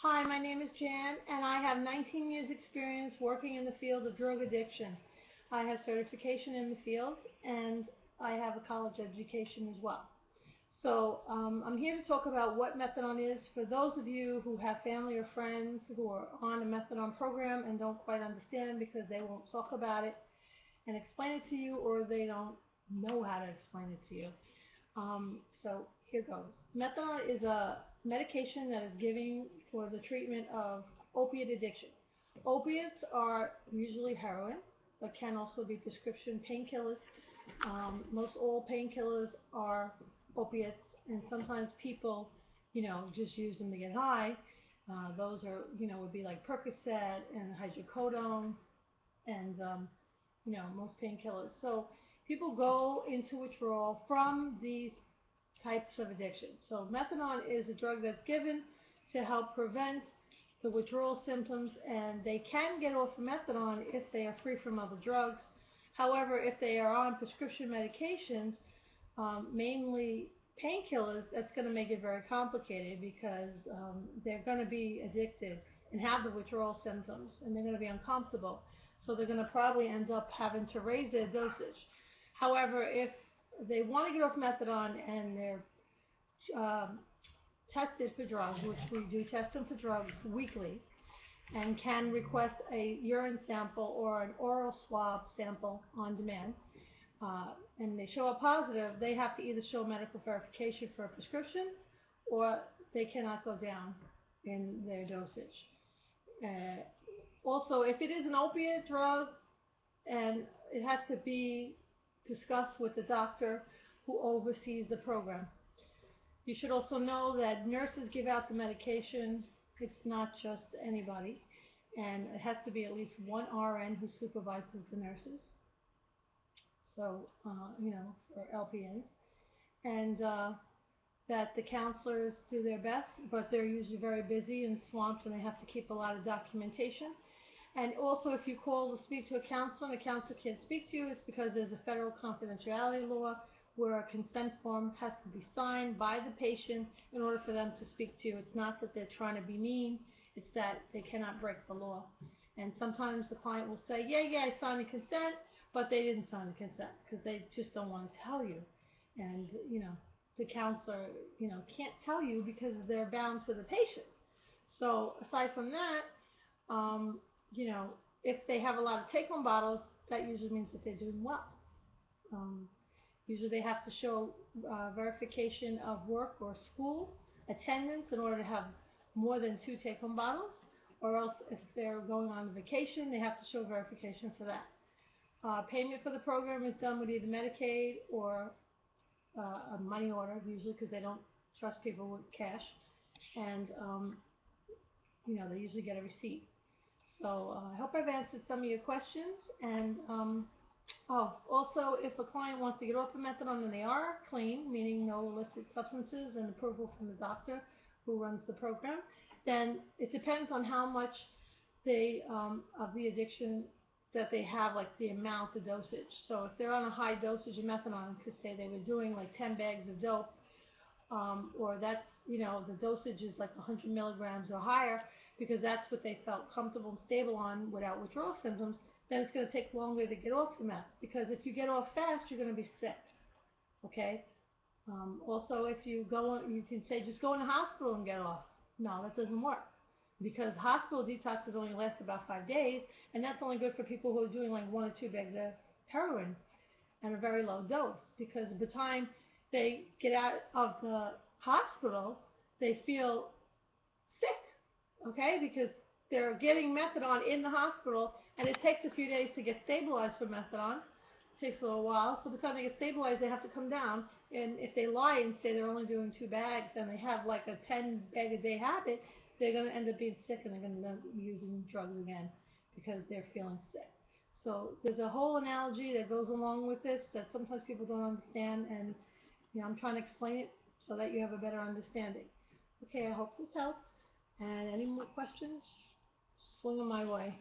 Hi, my name is Jan, and I have 19 years experience working in the field of drug addiction. I have certification in the field, and I have a college education as well. I'm here to talk about what methadone is for those of you who have family or friends who are on a methadone program and don't quite understand because they won't talk about it and explain it to you, or they don't know how to explain it to you. Here goes. Methadone is a medication that is given for the treatment of opiate addiction. Opiates are usually heroin, but can also be prescription painkillers. Most all painkillers are opiates, and sometimes people, just use them to get high. Those are, would be like Percocet and hydrocodone and most painkillers. So people go into withdrawal from these types of addiction. So methadone is a drug that's given to help prevent the withdrawal symptoms, and they can get off of methadone if they are free from other drugs. However, if they are on prescription medications, mainly painkillers, that's going to make it very complicated because they're going to be addicted and have the withdrawal symptoms, and they're going to be uncomfortable. So they're going to probably end up having to raise their dosage. However, if they want to get off methadone and they're tested for drugs, which we do test them for drugs weekly, and can request a urine sample or an oral swab sample on demand, and they show up positive, they have to either show medical verification for a prescription or they cannot go down in their dosage. Also, if it is an opiate drug, and it has to be discussed with the doctor who oversees the program. You should also know that nurses give out the medication. It's not just anybody, and it has to be at least one RN who supervises the nurses. So, for LPNs, and that the counselors do their best, but they're usually very busy and swamped, and they have to keep a lot of documentation. And also, if you call to speak to a counselor and a counselor can't speak to you, it's because there's a federal confidentiality law where a consent form has to be signed by the patient in order for them to speak to you. It's not that they're trying to be mean, it's that they cannot break the law. And sometimes the client will say, yeah, I signed the consent, but they didn't sign the consent because they just don't want to tell you. And, the counselor, can't tell you because they're bound to the patient. So aside from that, if they have a lot of take-home bottles, that usually means that they're doing well. Usually they have to show verification of work or school attendance in order to have more than 2 take-home bottles, or else if they're going on vacation, they have to show verification for that. Payment for the program is done with either Medicaid or a money order, usually because they don't trust people with cash, and they usually get a receipt. So I hope I've answered some of your questions. And also, if a client wants to get off of methadone and they are clean, meaning no illicit substances and approval from the doctor who runs the program, then it depends on how much they of the addiction that they have, like the amount, the dosage. So if they're on a high dosage of methadone, to say they were doing like 10 bags of dope, or that's, the dosage is like 100 milligrams or higher, because that's what they felt comfortable and stable on without withdrawal symptoms, then it's going to take longer to get off from that. Because if you get off fast, you're going to be sick. Okay? Also, if you can say just go in the hospital and get off. No, that doesn't work. Because hospital detoxes only last about 5 days, and that's only good for people who are doing like 1 or 2 bags of heroin and a very low dose. Because by the time they get out of the hospital, they feel sick, okay? Because they're getting methadone in the hospital, and it takes a few days to get stabilized for methadone. It takes a little while. So by the time they get stabilized, they have to come down. And if they lie and say they're only doing 2 bags and they have like a 10 bag a day habit, they're going to end up being sick, and they're going to end up using drugs again because they're feeling sick. So there's a whole analogy that goes along with this that sometimes people don't understand, and I'm trying to explain it so that you have a better understanding. Okay, I hope this helped. And any more questions? Swing them my way.